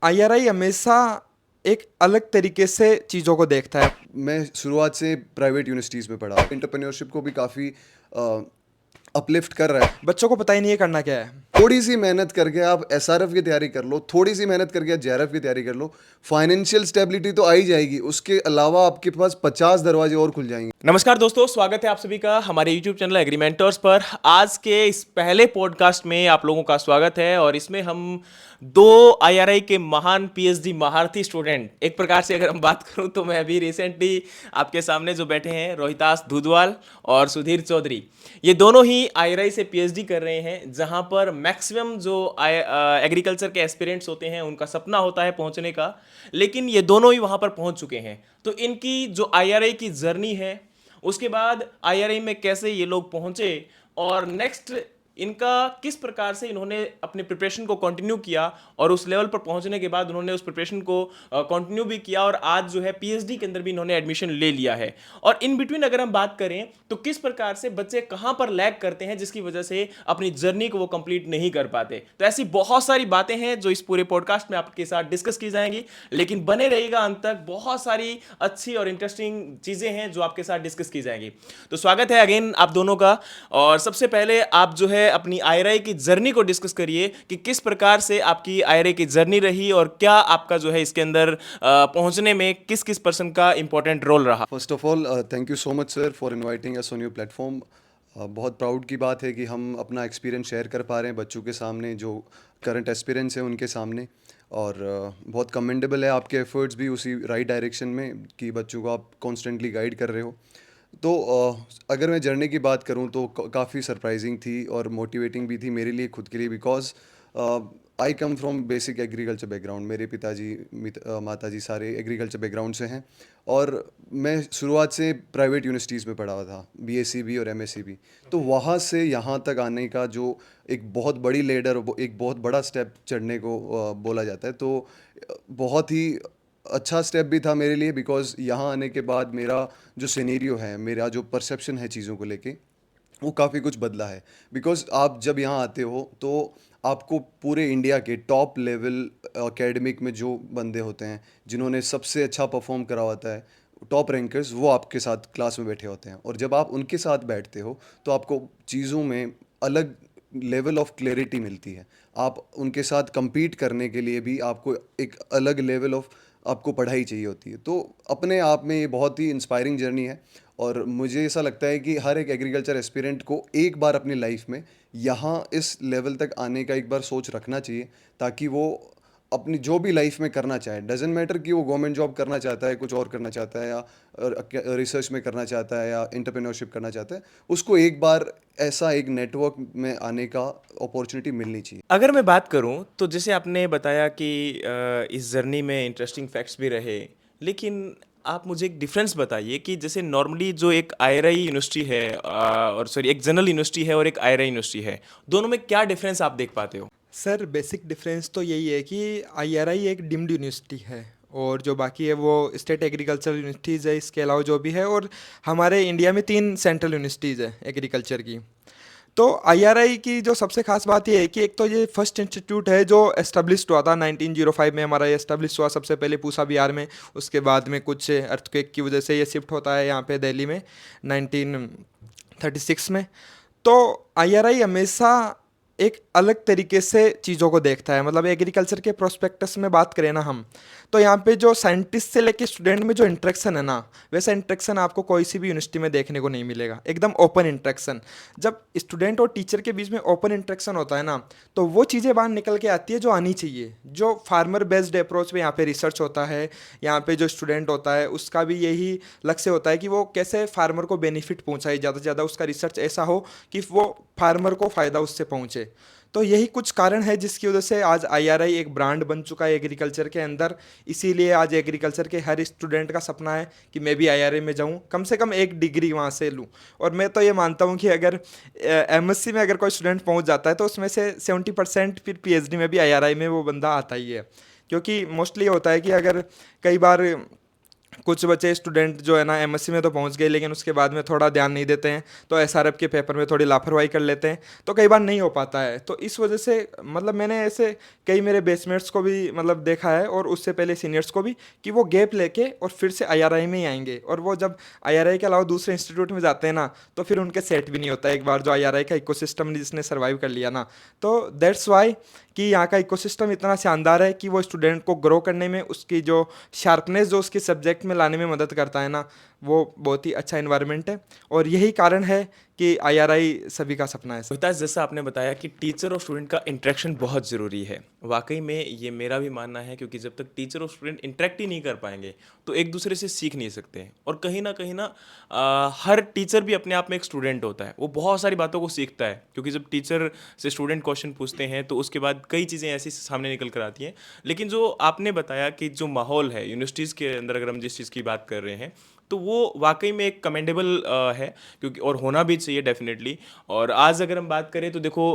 IRI हमेशा एक अलग तरीके से चीज़ों को देखता है। मैं शुरुआत से प्राइवेट यूनिवर्सिटीज़ में पढ़ा। एंटरप्रेन्योरशिप को भी काफ़ी अपलिफ्ट कर रहा है। बच्चों को पता ही नहीं है करना क्या है। थोड़ी सी मेहनत करके आप एसआरएफ की तैयारी कर लो, थोड़ी सी मेहनत करके आप जेआरएफ की तैयारी कर लो, फाइनेंशियल स्टेबिलिटी तो आ ही जाएगी। उसके अलावा आपके पास 50 दरवाजे और खुल जाएंगे। नमस्कार दोस्तों, स्वागत है आप सभी का हमारे YouTube चैनल एग्रीमेंटर्स पर। आज के इस पहले पॉडकास्ट में आप लोगों का स्वागत है और इसमें हम दो आईआरआई के महान पीएचडी महारथी स्टूडेंट, एक प्रकार से अगर हम बात करूं तो मैं अभी रिसेंटली आपके सामने जो बैठे हैं रोहितास दूधवाल और सुधीर चौधरी, ये दोनों ही आईआरआई से पीएचडी कर रहे हैं, जहां पर मैक्सिमम जो एग्रीकल्चर के एस्पिरेंट्स होते हैं उनका सपना होता है पहुंचने का, लेकिन ये दोनों ही वहां पर पहुंच चुके हैं। तो इनकी जो आईआरआई की जर्नी है, उसके बाद आईआरआई में कैसे ये लोग पहुंचे और नेक्स्ट इनका किस प्रकार से इन्होंने अपने प्रिपरेशन को कंटिन्यू किया और उस लेवल पर पहुंचने के बाद उन्होंने उस प्रिपरेशन को कंटिन्यू भी किया और आज जो है पीएचडी के अंदर भी इन्होंने एडमिशन ले लिया है। और इन बिटवीन अगर हम बात करें तो किस प्रकार से बच्चे कहां पर लैग करते हैं जिसकी वजह से अपनी जर्नी को वो कंप्लीट नहीं कर पाते, तो ऐसी बहुत सारी बातें हैं जो इस पूरे पॉडकास्ट में आपके साथ डिस्कस की जाएंगी। लेकिन बने रहिएगा अंत तक, बहुत सारी अच्छी और इंटरेस्टिंग चीजें हैं जो आपके साथ डिस्कस की जाएंगी। तो स्वागत है अगेन आप दोनों का। और सबसे पहले आप जो है अपनी आईआरआई की जर्नी को डिस्कस करिए कि किस प्रकार से आपकी आईआरआई की जर्नी रही और क्या आपका जो है इसके अंदर पहुंचने में किस किस पर्सन का इंपॉर्टेंट रोल रहा। First of all thank you so much sir for inviting us on your platform. बहुत प्राउड की बात है कि हम अपना एक्सपीरियंस शेयर कर पा रहे हैं बच्चों के सामने, जो करंट एस्पिरेंट्स हैं उनके सामने। और बहुत कमेंडेबल है आपके एफर्ट्स भी उसी राइट डायरेक्शन में कि बच्चों को आप कॉन्स्टेंटली गाइड कर रहे हो। तो अगर मैं जर्नी की बात करूं तो काफ़ी सरप्राइजिंग थी और मोटिवेटिंग भी थी मेरे लिए खुद के लिए, because I come from basic agriculture background. मेरे पिताजी माताजी सारे एग्रीकल्चर बैकग्राउंड से हैं और मैं शुरुआत से प्राइवेट यूनिवर्सिटीज़ में पढ़ा हुआ था, बीएससी भी और एमएससी भी। तो वहाँ से यहाँ तक आने का जो एक बहुत बड़ी लेडर, एक बहुत बड़ा स्टेप चढ़ने को बोला जाता है, तो बहुत ही अच्छा स्टेप भी था मेरे लिए। बिकॉज यहाँ आने के बाद मेरा जो सिनेरियो है, मेरा जो परसेप्शन है चीज़ों को लेके, वो काफ़ी कुछ बदला है। बिकॉज आप जब यहाँ आते हो तो आपको पूरे इंडिया के टॉप लेवल एकेडमिक में जो बंदे होते हैं, जिन्होंने सबसे अच्छा परफॉर्म करा होता है, टॉप रैंकर्स, वो आपके साथ क्लास में बैठे होते हैं। और जब आप उनके साथ बैठते हो तो आपको चीज़ों में अलग लेवल ऑफ क्लैरिटी मिलती है। आप उनके साथ compete करने के लिए भी आपको एक अलग लेवल ऑफ आपको पढ़ाई चाहिए होती है। तो अपने आप में ये बहुत ही इंस्पायरिंग जर्नी है और मुझे ऐसा लगता है कि हर एक एग्रीकल्चर एस्पिरेंट को एक बार अपनी लाइफ में यहाँ इस लेवल तक आने का एक बार सोच रखना चाहिए, ताकि वो अपनी जो भी लाइफ में करना चाहे, डजेंट मैटर कि वो गवर्नमेंट जॉब करना चाहता है, कुछ और करना चाहता है, या रिसर्च में करना चाहता है, या एंटरप्रेन्योरशिप करना चाहता है, उसको एक बार ऐसा एक नेटवर्क में आने का अपॉर्चुनिटी मिलनी चाहिए। अगर मैं बात करूं तो जैसे आपने बताया कि इस जर्नी में इंटरेस्टिंग फैक्ट्स भी रहे, लेकिन आप मुझे एक डिफरेंस बताइए कि जैसे नॉर्मली जो एक आईआरआई यूनिवर्सिटी है और सॉरी एक जनरल यूनिवर्सिटी है और एक आईआरआई यूनिवर्सिटी है, दोनों में क्या डिफरेंस आप देख पाते हो। सर बेसिक डिफरेंस तो यही है कि आईआरआई एक डीम्ड यूनिवर्सिटी है और जो बाकी है वो स्टेट एग्रीकल्चर यूनिवर्सिटीज़ है, इसके अलावा जो भी है। और हमारे इंडिया में 3 सेंट्रल यूनिवर्सिटीज़ है एग्रीकल्चर की। तो आईआरआई की जो सबसे खास बात ये है कि एक तो ये फर्स्ट इंस्टीट्यूट है जो एस्टेब्लिश्ड हुआ था 1905 में, हमारा ये एस्टेब्लिश हुआ सबसे पहले पूसा बिहार में। उसके बाद में कुछ अर्थक्वेक की वजह से ये शिफ्ट होता है यहाँ पे दिल्ली में 1936 में। तो आईआरआई हमेशा एक अलग तरीके से चीज़ों को देखता है। मतलब एग्रीकल्चर के प्रोस्पेक्टस में बात करें ना हम, तो यहाँ पे जो साइंटिस्ट से लेके स्टूडेंट में जो इंटरेक्शन है ना, वैसा इंटरेक्शन आपको कोई सी भी यूनिवर्सिटी में देखने को नहीं मिलेगा। एकदम ओपन इंटरेक्शन। जब स्टूडेंट और टीचर के बीच में ओपन इंटरेक्शन होता है ना, तो वो चीज़ें बाहर निकल के आती है जो आनी चाहिए। जो फार्मर बेस्ड अप्रोच में यहाँ पे रिसर्च होता है, यहाँ पे जो स्टूडेंट होता है उसका भी यही लक्ष्य होता है कि वो कैसे फार्मर को बेनिफिट पहुँचाए, ज़्यादा से ज़्यादा उसका रिसर्च ऐसा हो कि वो फार्मर को फ़ायदा उससे पहुँचे। तो यही कुछ कारण है जिसकी वजह से आज आईआरआई एक ब्रांड बन चुका है एग्रीकल्चर के अंदर। इसीलिए आज एग्रीकल्चर के हर स्टूडेंट का सपना है कि मैं भी आईआरआई में जाऊं, कम से कम एक डिग्री वहां से लूं। और मैं तो ये मानता हूं कि अगर एमएससी में अगर कोई स्टूडेंट पहुंच जाता है तो उसमें से 70% फिर पीएचडी में भी आईआरआई में वो बंदा आता ही है। क्योंकि मोस्टली होता है कि अगर कई बार कुछ बच्चे स्टूडेंट जो है ना एमएससी में तो पहुंच गए, लेकिन उसके बाद में थोड़ा ध्यान नहीं देते हैं, तो एसआरएफ के पेपर में थोड़ी लापरवाही कर लेते हैं, तो कई बार नहीं हो पाता है। तो इस वजह से मतलब मैंने ऐसे कई मेरे बेसमेट्स को भी मतलब देखा है, और उससे पहले सीनियर्स को भी, कि वो गैप लेके और फिर से आईआरआई में ही आएंगे, और वो जब आईआरआई के अलावा दूसरे इंस्टीट्यूट में जाते हैं ना, तो फिर उनके सेट भी नहीं होता एक बार जो आईआरआई का इकोसिस्टम जिसने सर्वाइव कर लिया ना। तो दैट्स वाई कि यहाँ का इकोसिस्टम इतना शानदार है कि वो स्टूडेंट को ग्रो करने में, उसकी जो शार्पनेस जो उसके सब्जेक्ट में लाने में मदद करता है ना, वो बहुत ही अच्छा इन्वायरमेंट है, और यही कारण है कि आईआरआई सभी का सपना है। रोहिताज, जैसा आपने बताया कि टीचर और स्टूडेंट का इंटरेक्शन बहुत ज़रूरी है, वाकई में ये मेरा भी मानना है, क्योंकि जब तक टीचर और स्टूडेंट इंटरेक्ट ही नहीं कर पाएंगे तो एक दूसरे से सीख नहीं सकते हैं। और कहीं ना हर टीचर भी अपने आप में एक स्टूडेंट होता है, वो बहुत सारी बातों को सीखता है, क्योंकि जब टीचर से स्टूडेंट क्वेश्चन पूछते हैं तो उसके बाद कई चीज़ें ऐसी सामने निकल कर आती हैं। लेकिन जो आपने बताया कि जो माहौल है यूनिवर्सिटीज़ के अंदर, अगर हम जिस चीज़ की बात कर रहे हैं, तो वो वाकई में एक कमेंडेबल है, क्योंकि और होना भी चाहिए डेफिनेटली। और आज अगर हम बात करें तो देखो,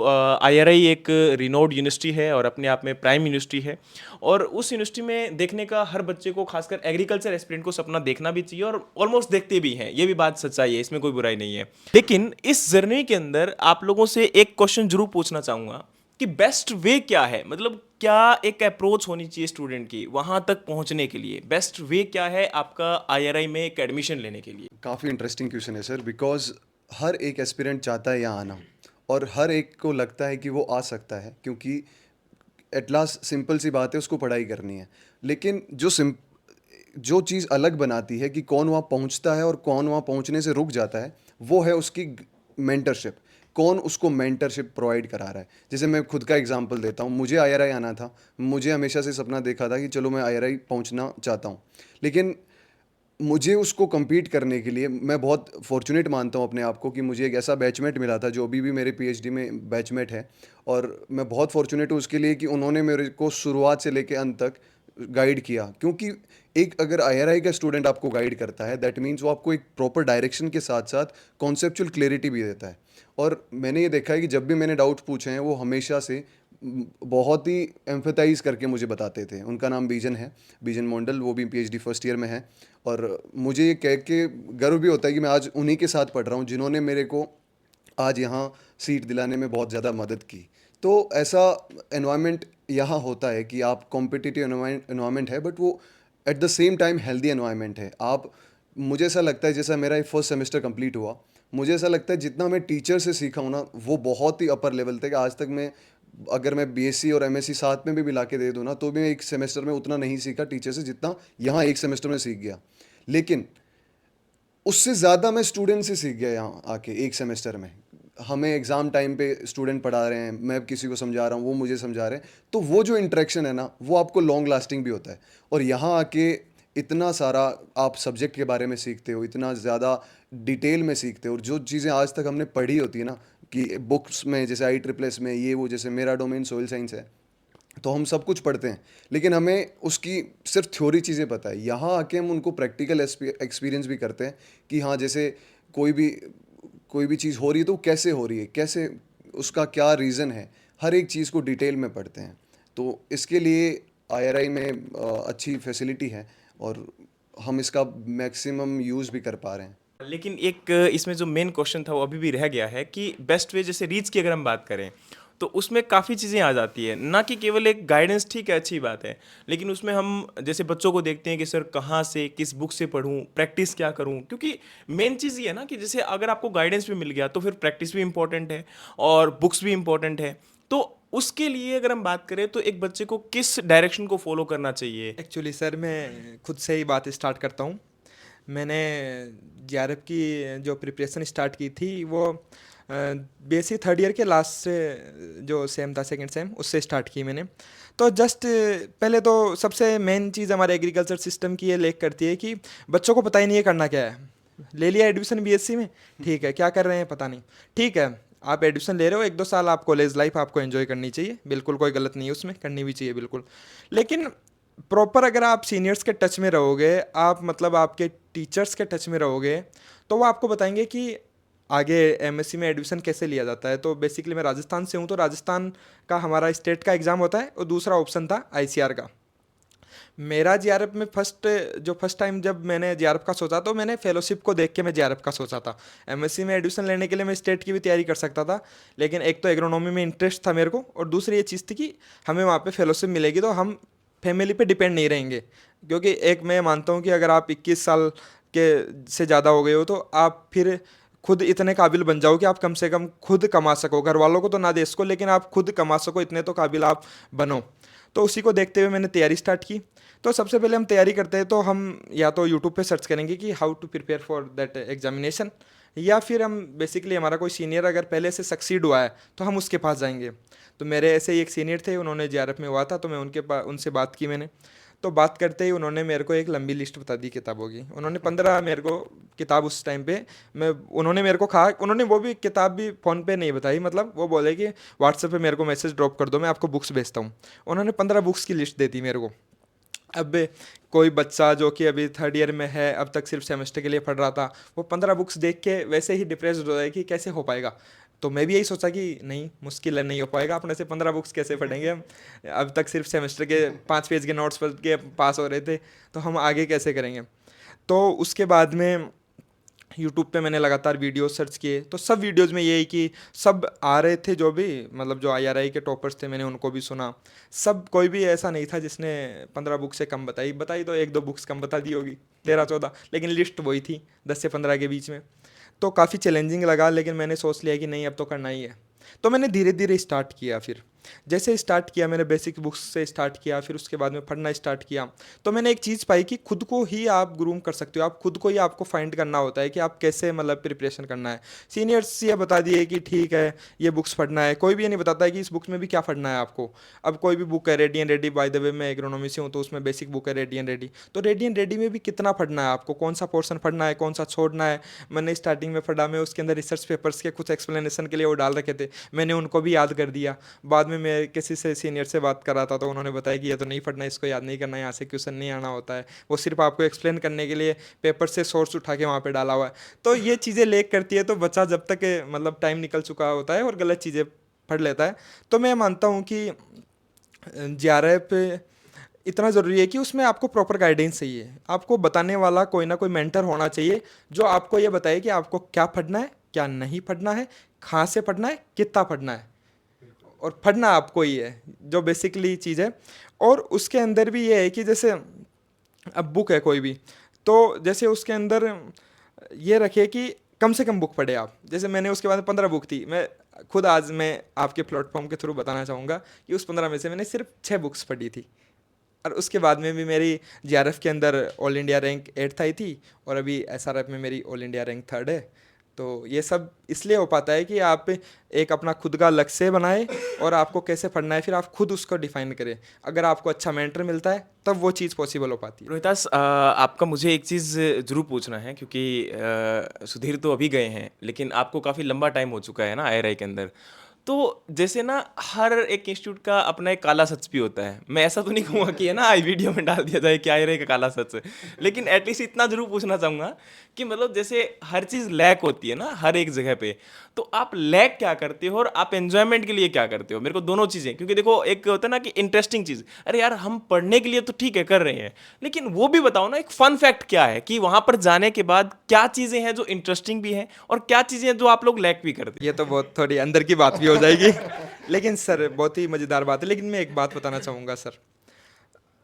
आईआरआई एक रिनोड यूनिवर्सिटी है और अपने आप में प्राइम यूनिवर्सिटी है, और उस यूनिवर्सिटी में देखने का हर बच्चे को, खासकर एग्रीकल्चर एस्पिरेंट को, सपना देखना भी चाहिए, और ऑलमोस्ट देखते भी हैं, ये भी बात सच्चाई है, इसमें कोई बुराई नहीं है। लेकिन इस जर्नी के अंदर आप लोगों से एक क्वेश्चन जरूर पूछना चाहूँगा कि बेस्ट वे क्या है, मतलब क्या एक अप्रोच होनी चाहिए स्टूडेंट की वहां तक पहुंचने के लिए, बेस्ट वे क्या है आपका आईआरआई में एक एडमिशन लेने के लिए? काफ़ी इंटरेस्टिंग क्वेश्चन है सर, बिकॉज हर एक एस्पिरेंट चाहता है यहाँ आना, और हर एक को लगता है कि वो आ सकता है, क्योंकि एट लास्ट सिंपल सी बात है, उसको पढ़ाई करनी है। लेकिन जो चीज़ अलग बनाती है कि कौन वहाँ पहुँचता है और कौन वहाँ पहुँचने से रुक जाता है, वो है उसकी मेंटरशिप। कौन उसको मेंटरशिप प्रोवाइड करा रहा है। जैसे मैं खुद का एग्जांपल देता हूँ, मुझे आईआरआई आना था, मुझे हमेशा से सपना देखा था कि चलो मैं आईआरआई पहुँचना चाहता हूँ, लेकिन मुझे उसको compete करने के लिए मैं बहुत फॉर्चुनेट मानता हूँ अपने आप को कि मुझे एक ऐसा बैचमेट मिला था जो अभी भी मेरे पीएचडी में बैचमेट है, और मैं बहुत फॉर्चुनेट हूँ उसके लिए कि उन्होंने मेरे को शुरुआत से लेके अंत तक गाइड किया। क्योंकि एक अगर आईआरआई का स्टूडेंट आपको गाइड करता है, दैट मीन्स वो आपको एक प्रॉपर डायरेक्शन के साथ साथ कॉन्सेप्चुअल क्लैरिटी भी देता है। और मैंने ये देखा है कि जब भी मैंने डाउट पूछे हैं, वो हमेशा से बहुत ही एम्फेथाइज करके मुझे बताते थे। उनका नाम बीजन है, बीजन मंडल, वो भी पीएचडी फर्स्ट ईयर में है, और मुझे ये कह के गर्व भी होता है कि मैं आज उन्हीं के साथ पढ़ रहा हूँ जिन्होंने मेरे को आज यहाँ सीट दिलाने में बहुत ज़्यादा मदद की। तो ऐसा एनवायरनमेंट यहाँ होता है कि आप कॉम्पिटिटिव एनवायरनमेंट है, बट वो at the same time healthy environment है। आप, मुझे ऐसा लगता है, जैसा मेरा फर्स्ट सेमेस्टर कंप्लीट हुआ, मुझे ऐसा लगता है जितना मैं टीचर से सीखा हूँ ना, वो बहुत ही अपर लेवल तक। आज तक मैं, अगर मैं बीएससी और एमएससी साथ में भी मिला के दे दूँ ना, तो भी मैं एक सेमेस्टर में उतना नहीं सीखा टीचर से जितना यहाँ एक सेमेस्टर में सीख गया। लेकिन उससे ज़्यादा मैं स्टूडेंट से सीख गया यहाँ आके एक सेमेस्टर में। हमें एग्ज़ाम टाइम पे स्टूडेंट पढ़ा रहे हैं, मैं किसी को समझा रहा हूँ, वो मुझे समझा रहे हैं, तो वो जो इंटरेक्शन है ना, वो आपको लॉन्ग लास्टिंग भी होता है। और यहाँ आके इतना सारा आप सब्जेक्ट के बारे में सीखते हो, इतना ज़्यादा डिटेल में सीखते हो, और जो चीज़ें आज तक हमने पढ़ी होती है ना कि बुक्स में, जैसे IEEE में ये वो, जैसे मेरा डोमेन सोइल साइंस है, तो हम सब कुछ पढ़ते हैं, लेकिन हमें उसकी सिर्फ थ्योरी चीज़ें पता है। यहाँ आके हम उनको प्रैक्टिकल एक्सपीरियंस भी करते हैं कि हाँ, जैसे कोई भी चीज़ हो रही है तो वो कैसे हो रही है, कैसे, उसका क्या रीज़न है, हर एक चीज़ को डिटेल में पढ़ते हैं। तो इसके लिए आईआरआई में अच्छी फैसिलिटी है, और हम इसका मैक्सिमम यूज़ भी कर पा रहे हैं। लेकिन एक इसमें जो मेन क्वेश्चन था वो अभी भी रह गया है कि बेस्ट वे, जैसे रीच की अगर हम बात करें तो उसमें काफ़ी चीज़ें आ जाती है, ना कि केवल एक गाइडेंस। ठीक है, अच्छी बात है, लेकिन उसमें हम जैसे बच्चों को देखते हैं कि सर कहाँ से, किस बुक से पढूं, प्रैक्टिस क्या करूं, क्योंकि मेन चीज़ ये है ना कि जैसे अगर आपको गाइडेंस भी मिल गया तो फिर प्रैक्टिस भी इंपॉर्टेंट है और बुक्स भी इंपॉर्टेंट है। तो उसके लिए अगर हम बात करें तो एक बच्चे को किस डायरेक्शन को फॉलो करना चाहिए? एक्चुअली सर मैं खुद से ही बात स्टार्ट करता हूँ। मैंने जेआरएफ की जो प्रिपरेशन स्टार्ट की थी वो बेसिक थर्ड ईयर के लास्ट से, जो सेम था सेकंड सेम, उससे स्टार्ट की मैंने। तो जस्ट पहले तो सबसे मेन चीज़ हमारे एग्रीकल्चर सिस्टम की ये लेक करती है कि बच्चों को पता ही नहीं है करना क्या है। ले लिया एडमिशन बीएससी में, ठीक है, क्या कर रहे हैं पता नहीं, ठीक है, आप एडमिशन ले रहे हो, 1-2 साल आप कॉलेज लाइफ आपको एंजॉय करनी चाहिए, बिल्कुल कोई गलत नहीं है उसमें, करनी भी चाहिए बिल्कुल। लेकिन प्रॉपर अगर आप सीनियर्स के टच में रहोगे, आप मतलब आपके टीचर्स के टच में रहोगे, तो वो आपको बताएंगे कि आगे एमएससी में एडमिशन कैसे लिया जाता है। तो बेसिकली मैं राजस्थान से हूँ, तो राजस्थान का हमारा स्टेट का एग्ज़ाम होता है, और दूसरा ऑप्शन था आईसीआर का। मेरा जीआरएफ में फर्स्ट टाइम जब मैंने जीआरएफ का सोचा तो मैंने फेलोशिप को देख के मैं जीआरएफ का सोचा था। एमएससी में एडमिशन लेने के लिए मैं स्टेट की भी तैयारी कर सकता था, लेकिन एक तो एग्रोनॉमी में इंटरेस्ट था मेरे को, और दूसरी ये चीज़ थी कि हमें वहाँ पे फेलोशिप मिलेगी तो हम फैमिली पे डिपेंड नहीं रहेंगे। क्योंकि एक मैं मानता हूँ कि अगर आप 21 साल के से ज़्यादा हो गए हो तो आप फिर खुद इतने काबिल बन जाओ कि आप कम से कम खुद कमा सको, घर वालों को तो ना देश को, लेकिन आप खुद कमा सको, इतने तो काबिल आप बनो। तो उसी को देखते हुए मैंने तैयारी स्टार्ट की। तो सबसे पहले हम तैयारी करते हैं तो हम या तो यूट्यूब पे सर्च करेंगे कि how to prepare for that examination, या फिर हम बेसिकली हमारा कोई सीनियर अगर पहले से सक्सीड हुआ है तो हम उसके पास जाएंगे। तो मेरे ऐसे ही एक सीनियर थे, उन्होंने जीआरएफ में हुआ था, तो मैं उनके पास उनसे बात की मैंने। तो बात करते ही उन्होंने मेरे को एक लंबी लिस्ट बता दी किताबों की। उन्होंने 15 मेरे को किताब उस टाइम पे मैं उन्होंने मेरे को कहा, उन्होंने वो भी किताब भी फ़ोन पे नहीं बताई, मतलब वो बोले कि व्हाट्सएप पे मेरे को मैसेज ड्रॉप कर दो, मैं आपको बुक्स भेजता हूँ। उन्होंने 15 बुक्स की लिस्ट दे दी मेरे को। अब कोई बच्चा जो कि अभी थर्ड ईयर में है, अब तक सिर्फ सेमेस्टर के लिए पढ़ रहा था, वो 15 बुक्स देख के वैसे ही डिप्रेस्ड हो जाए कि कैसे हो पाएगा। तो मैं भी यही सोचा कि नहीं, मुश्किल है, नहीं हो पाएगा, अपने से 15 बुक्स कैसे पढ़ेंगे हम, अब तक सिर्फ सेमेस्टर के 5 पेज के नोट्स पढ़ के पास हो रहे थे, तो हम आगे कैसे करेंगे। तो उसके बाद में यूट्यूब पे मैंने लगातार वीडियो सर्च किए, तो सब वीडियोज़ में यही कि सब आ रहे थे, जो भी मतलब जो आईआरआई के टॉपर्स थे मैंने उनको भी सुना। सब कोई भी ऐसा नहीं था जिसने 15 बुक से कम बताई बताई, तो 1-2 बुक्स कम बता दी होगी, 13-14, लेकिन लिस्ट वही थी 10 से 15 के बीच में। तो काफ़ी चैलेंजिंग लगा, लेकिन मैंने सोच लिया कि नहीं, अब तो करना ही है। तो मैंने धीरे धीरे स्टार्ट किया। फिर जैसे स्टार्ट किया मैंने बेसिक बुक्स से स्टार्ट किया, फिर उसके बाद में पढ़ना स्टार्ट किया। तो मैंने एक चीज़ पाई कि खुद को ही आप ग्रूम कर सकते हो, आप खुद को ही आपको फाइंड करना होता है कि आप कैसे मतलब प्रिपरेशन करना है। सीनियर्स ये बता दिए कि ठीक है ये बुक्स पढ़ना है, कोई भी ये नहीं बताता है कि इस बुक्स में भी क्या पढ़ना है आपको। अब कोई भी बुक है ready and ready, by the way मैं एग्रोनॉमी से हूँ तो उसमें बेसिक बुक है रेडी एंड रेडी, तो रेडी एंड रेडी में भी कितना पढ़ना है आपको, कौन सा पोर्शन पढ़ना है, कौन सा छोड़ना है। मैंने स्टार्टिंग में पढ़ा, मैं उसके अंदर रिसर्च पेपर्स के कुछ एक्सप्लेनेशन के लिए वो डाल रखे थे, मैंने उनको भी याद कर दिया। बाद में मैं किसी से सीनियर से बात कर रहा था तो उन्होंने बताया कि ये तो नहीं पढ़ना, इसको याद नहीं करना, यहाँ से क्वेश्चन नहीं आना होता है, वो सिर्फ आपको एक्सप्लेन करने के लिए पेपर से सोर्स उठा के वहाँ पे डाला हुआ है। तो ये चीज़ें लेक करती है, तो बच्चा जब तक मतलब टाइम निकल चुका होता है और गलत चीज़ें पढ़ लेता है। तो मैं मानता हूँ कि जीआरएफ इतना ज़रूरी है कि उसमें आपको प्रॉपर गाइडेंस चाहिए, आपको बताने वाला कोई ना कोई मेंटर होना चाहिए जो आपको ये बताए कि आपको क्या पढ़ना है, क्या नहीं पढ़ना है, कहाँ से पढ़ना है, कितना पढ़ना है, और पढ़ना आपको ही है, जो बेसिकली चीज़ है। और उसके अंदर भी ये है कि जैसे अब बुक है कोई भी, तो जैसे उसके अंदर ये रखिए कि कम से कम बुक पढ़े आप। जैसे मैंने उसके बाद 15 बुक थी, मैं खुद आज मैं आपके प्लेटफॉर्म के थ्रू बताना चाहूँगा कि उस 15 में से मैंने सिर्फ 6 बुक्स पढ़ी थी। और उसके बाद में भी मेरी जीआरएफ के अंदर ऑल इंडिया रैंक 8th आई थी, और अभी एसआरएफ में मेरी ऑल इंडिया रैंक 3rd है। तो ये सब इसलिए हो पाता है कि आप एक अपना खुद का लक्ष्य बनाए और आपको कैसे पढ़ना है, फिर आप खुद उसको डिफाइन करें। अगर आपको अच्छा मेंटर मिलता है तब वो चीज़ पॉसिबल हो पाती है। रोहितास, आपका मुझे एक चीज़ ज़रूर पूछना है, क्योंकि सुधीर तो अभी गए हैं, लेकिन आपको काफ़ी लंबा टाइम हो चुका है ना आईआरआई के अंदर। तो जैसे ना हर एक इंस्टीट्यूट का अपना एक काला सच भी होता है। मैं ऐसा तो नहीं कहूँगा कि है ना आई वीडियो में डाल दिया जाए कि आईआरआई का काला सच है, लेकिन एटलीस्ट इतना ज़रूर पूछना चाहूँगा कि मतलब जैसे हर चीज़ लैक होती है ना हर एक जगह पे, तो आप लैक क्या करते हो और आप एंजॉयमेंट के लिए क्या करते हो? मेरे को दोनों चीज़ें, क्योंकि देखो एक होता है ना कि इंटरेस्टिंग चीज़, अरे यार हम पढ़ने के लिए तो ठीक है कर रहे हैं, लेकिन वो भी बताओ ना एक फन फैक्ट क्या है कि वहाँ पर जाने के बाद क्या चीज़ें हैं जो इंटरेस्टिंग भी हैं और क्या चीज़ें हैं जो आप लोग लैक भी करते हैं। ये तो बहुत थोड़ी अंदर की बात भी हो जाएगी लेकिन सर बहुत ही मज़ेदार बात है। लेकिन मैं एक बात बताना चाहूँगा सर,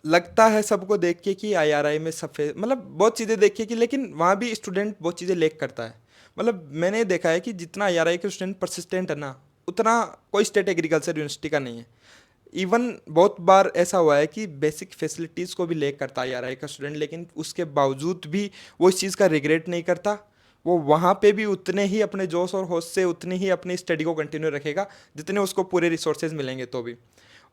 लगता है सबको देख के कि आईआरआई में सफ़ेद मतलब बहुत चीज़ें देख के कि, लेकिन वहाँ भी स्टूडेंट बहुत चीज़ें लेक करता है। मतलब मैंने देखा है कि जितना आईआरआई के स्टूडेंट परसिस्टेंट है ना, उतना कोई स्टेट एग्रीकल्चर यूनिवर्सिटी का नहीं है। इवन बहुत बार ऐसा हुआ है कि बेसिक फैसिलिटीज़ को भी लेक करता है आईआरआई का स्टूडेंट, लेकिन उसके बावजूद भी वो इस चीज़ का रिग्रेट नहीं करता। वो वहाँ पे भी उतने ही अपने जोश और होश से उतनी ही अपनी स्टडी को कंटिन्यू रखेगा जितने उसको पूरे रिसोर्सेज मिलेंगे तो भी।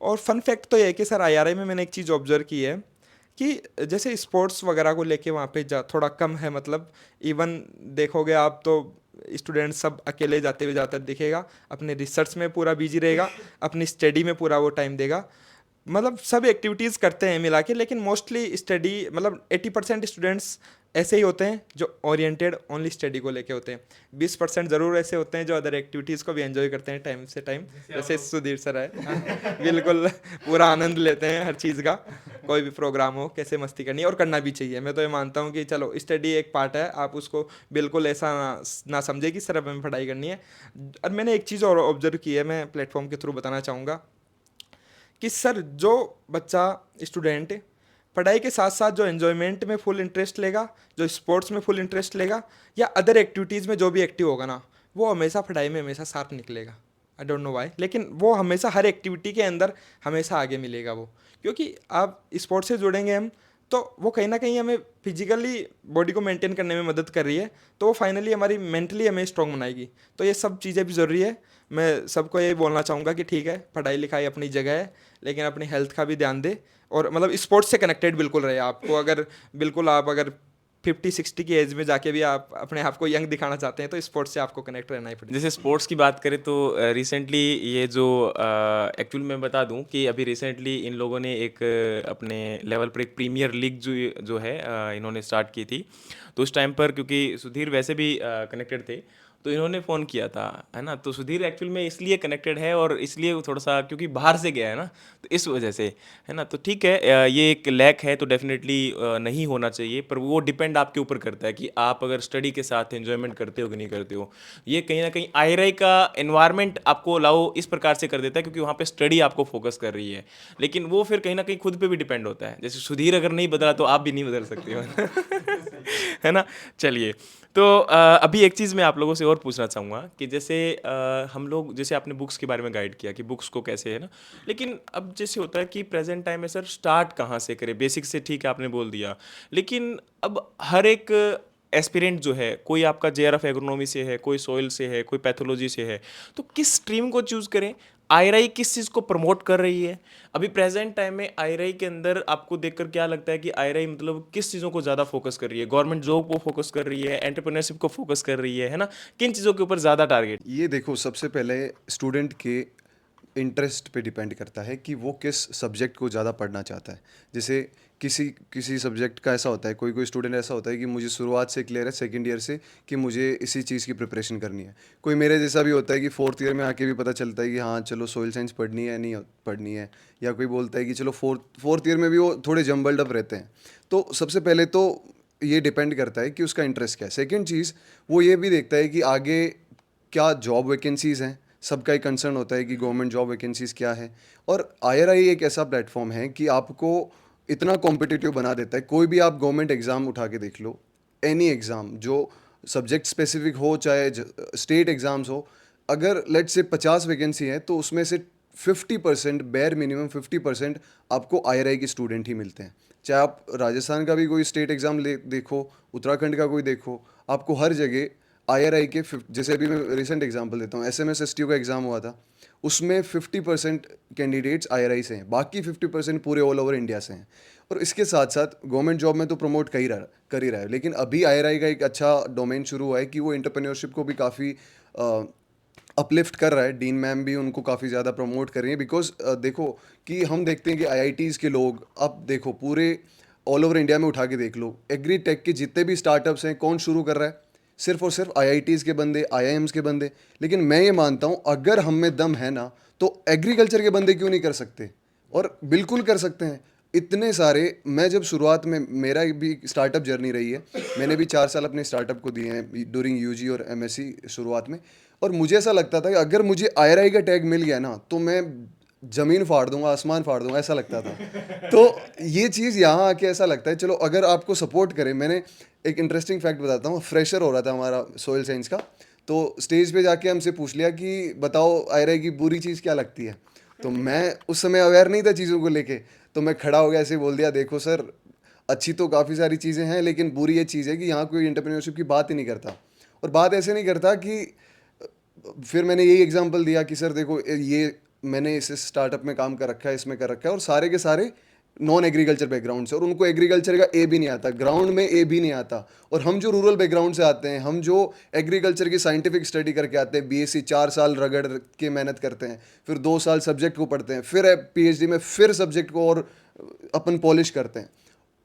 और फन फैक्ट तो ये है कि सर आईआरआई में मैंने एक चीज़ ऑब्जर्व की है कि जैसे स्पोर्ट्स वगैरह को लेके वहाँ पे जा थोड़ा कम है। मतलब इवन देखोगे आप तो स्टूडेंट सब अकेले जाते हुए ज़्यादातर दिखेगा, अपने रिसर्च में पूरा बिजी रहेगा, अपनी स्टडी में पूरा वो टाइम देगा। मतलब सब एक्टिविटीज़ करते हैं मिला के, लेकिन मोस्टली स्टडी मतलब 80% स्टूडेंट्स ऐसे ही होते हैं जो ओरिएंटेड ओनली स्टडी को लेके होते हैं। 20% ज़रूर ऐसे होते हैं जो अदर एक्टिविटीज़ को भी एंजॉय करते हैं टाइम से टाइम, जैसे सुधीर सर है। हाँ, बिल्कुल पूरा आनंद लेते हैं हर चीज़ का, कोई भी प्रोग्राम हो कैसे मस्ती करनी है, और करना भी चाहिए। मैं तो ये मानता हूँ कि चलो स्टडी एक पार्ट है, आप उसको बिल्कुल ऐसा ना समझे कि सिर्फ हमें पढ़ाई करनी है। और मैंने एक चीज़ और ऑब्जर्व की है, मैं प्लेटफॉर्म के थ्रू बताना चाहूँगा कि सर जो बच्चा स्टूडेंट पढ़ाई के साथ साथ जो एन्जॉयमेंट में फुल इंटरेस्ट लेगा, जो स्पोर्ट्स में फुल इंटरेस्ट लेगा, या अदर एक्टिविटीज़ में जो भी एक्टिव होगा ना, वो हमेशा पढ़ाई में हमेशा साथ निकलेगा। आई डोंट नो वाई, लेकिन वो हमेशा हर एक्टिविटी के अंदर हमेशा आगे मिलेगा वो, क्योंकि आप स्पोर्ट्स से जुड़ेंगे हम तो वो कहीं ना कहीं हमें फिजिकली बॉडी को मेंटेन करने में मदद कर रही है, तो वो फाइनली हमारी मेंटली हमें स्ट्रॉन्ग बनाएगी। तो ये सब चीज़ें भी ज़रूरी है। मैं सबको ये बोलना चाहूँगा कि ठीक है, पढ़ाई लिखाई अपनी जगह है, लेकिन अपनी हेल्थ का भी ध्यान दे, और मतलब स्पोर्ट्स से कनेक्टेड बिल्कुल रहे। आपको अगर बिल्कुल आप अगर 50-60 की एज में जाके भी आप अपने आप को यंग दिखाना चाहते हैं तो स्पोर्ट्स से आपको कनेक्ट रहना ही पड़ेगा। जैसे स्पोर्ट्स की बात करें तो रिसेंटली ये जो एक्चुअल मैं बता दूं कि अभी रिसेंटली इन लोगों ने एक अपने लेवल पर एक प्रीमियर लीग जो है इन्होंने स्टार्ट की थी। तो उस टाइम पर क्योंकि सुधीर वैसे भी कनेक्टेड थे, तो इन्होंने फ़ोन किया था, है ना। तो सुधीर एक्चुअल में इसलिए कनेक्टेड है और इसलिए वो थोड़ा सा क्योंकि बाहर से गया है ना, तो इस वजह से, है ना। तो ठीक है, ये एक लैक है तो डेफिनेटली नहीं होना चाहिए, पर वो डिपेंड आपके ऊपर करता है कि आप अगर स्टडी के साथ एंजॉयमेंट करते हो कि नहीं करते हो। ये कहीं ना कहीं आईआरआई का एनवायरनमेंट आपको अलाउ इस प्रकार से कर देता है क्योंकि वहाँ पे स्टडी आपको फोकस कर रही है, लेकिन वो फिर कहीं ना कहीं खुद पे भी डिपेंड होता है। जैसे सुधीर अगर नहीं बदला तो आप भी नहीं बदल सकते हो है ना। चलिए, तो अभी एक चीज़ मैं आप लोगों से और पूछना चाहूँगा कि जैसे हम लोग, जैसे आपने बुक्स के बारे में गाइड किया कि बुक्स को कैसे, है ना, लेकिन अब जैसे होता है कि प्रेजेंट टाइम में सर स्टार्ट कहाँ से करें। बेसिक से ठीक है आपने बोल दिया, लेकिन अब हर एक एस्पिरेंट जो है, कोई आपका जेआरएफ एग्रोनॉमी से है, कोई सोइल से है, कोई पैथोलॉजी से है, तो किस स्ट्रीम को चूज़ करें। आईआरआई किस चीज़ को प्रमोट कर रही है अभी प्रेजेंट टाइम में। आईआरआई के अंदर आपको देखकर क्या लगता है कि आईआरआई मतलब किस चीज़ों को ज़्यादा फोकस कर रही है। गवर्नमेंट जॉब को फोकस कर रही है, एंटरप्रेन्योरशिप को फोकस कर रही है ना, किन चीज़ों के ऊपर ज़्यादा टारगेट। ये देखो, सबसे पहले स्टूडेंट के इंटरेस्ट पे डिपेंड करता है कि वो किस सब्जेक्ट को ज़्यादा पढ़ना चाहता है। जैसे किसी किसी सब्जेक्ट का ऐसा होता है, कोई कोई स्टूडेंट ऐसा होता है कि मुझे शुरुआत से क्लियर है सेकंड ईयर से कि मुझे इसी चीज़ की प्रिपरेशन करनी है। कोई मेरे जैसा भी होता है कि फोर्थ ईयर में आके भी पता चलता है कि हाँ चलो सोइल साइंस पढ़नी है नहीं पढ़नी है, या कोई बोलता है कि चलो फोर्थ ईयर में भी वो थोड़े जम्बल्ड अप रहते हैं। तो सबसे पहले तो ये डिपेंड करता है कि उसका इंटरेस्ट क्या है। सेकेंड चीज़ वो ये भी देखता है कि आगे क्या जॉब वैकेंसीज़ हैं। सबका एक कंसर्न होता है कि गवर्नमेंट जॉब वैकेंसीज़ क्या है, और आईआरआई एक ऐसा प्लेटफॉर्म है कि आपको इतना कॉम्पिटिटिव बना देता है। कोई भी आप गवर्नमेंट एग्ज़ाम उठा के देख लो, एनी एग्ज़ाम जो सब्जेक्ट स्पेसिफिक हो चाहे स्टेट एग्ज़ाम्स हो, अगर लेट से 50 वैकेंसी है तो उसमें से 50% बेयर मिनिमम 50% आपको आईआरआई के स्टूडेंट ही मिलते हैं। चाहे आप राजस्थान का भी कोई स्टेट एग्ज़ाम ले देखो, उत्तराखंड का कोई देखो, आपको हर जगह आईआरआई के जैसे अभी मैं रिसेंट एग्जांपल देता हूँ, एसएमएस एसटीओ का एग्ज़ाम हुआ था, उसमें 50% कैंडिडेट्स आईआरआई से हैं, बाकी 50% पूरे ऑल ओवर इंडिया से हैं। और इसके साथ साथ गवर्नमेंट जॉब में तो प्रमोट कर ही रहा है, लेकिन अभी आईआरआई का एक अच्छा डोमेन शुरू हुआ है कि वो एंटरप्रेन्योरशिप को भी काफ़ी अपलिफ्ट कर रहा है। डीन मैम भी उनको काफ़ी ज़्यादा प्रमोट कर रही है, बिकॉज देखो कि हम देखते हैं कि आईआईटीज़ के लोग, अब देखो पूरे ऑल ओवर इंडिया में उठा के देख लो, एग्री टेक के जितने भी स्टार्टअप्स हैं कौन शुरू कर रहा है, सिर्फ और सिर्फ आईआईटीज़ के बंदे, आईआईएम्स के बंदे। लेकिन मैं ये मानता हूँ अगर हम में दम है ना तो एग्रीकल्चर के बंदे क्यों नहीं कर सकते, और बिल्कुल कर सकते हैं। इतने सारे, मैं जब शुरुआत में, मेरा भी स्टार्टअप जर्नी रही है, मैंने भी 4 साल अपने स्टार्टअप को दिए हैं ड्यूरिंग यूजी और एमएससी शुरुआत में, और मुझे ऐसा लगता था कि अगर मुझे आईआरआई का टैग मिल गया ना तो मैं ज़मीन फाड़ दूंगा, आसमान फाड़ दूंगा, ऐसा लगता था। तो ये चीज़ यहाँ आके ऐसा लगता है चलो अगर आपको सपोर्ट करें। मैंने एक इंटरेस्टिंग फैक्ट बताता हूँ, फ्रेशर हो रहा था हमारा सोइल साइंस का, तो स्टेज पे जाके हमसे पूछ लिया कि बताओ आईआरआई की बुरी चीज़ क्या लगती है। तो मैं उस समय अवेयर नहीं था चीज़ों को लेके, तो मैं खड़ा हो गया, ऐसे बोल दिया, देखो सर अच्छी तो काफ़ी सारी चीज़ें हैं लेकिन बुरी ये चीज़ है कि यहाँ कोई एंटरप्रेन्योरशिप की बात ही नहीं करता। और बात ऐसे नहीं करता कि, फिर मैंने यही एग्जांपल दिया कि सर देखो ये मैंने इस स्टार्टअप में काम कर रखा है, इसमें कर रखा है, और सारे के सारे नॉन एग्रीकल्चर बैकग्राउंड से, और उनको एग्रीकल्चर का ए भी नहीं आता, ग्राउंड में ए भी नहीं आता। और हम जो रूरल बैकग्राउंड से आते हैं, हम जो एग्रीकल्चर की साइंटिफिक स्टडी करके आते हैं, बीएससी 4 साल रगड़ के मेहनत करते हैं, फिर 2 साल सब्जेक्ट को पढ़ते हैं, फिर पीएचडी में फिर सब्जेक्ट को और अपन पॉलिश करते हैं,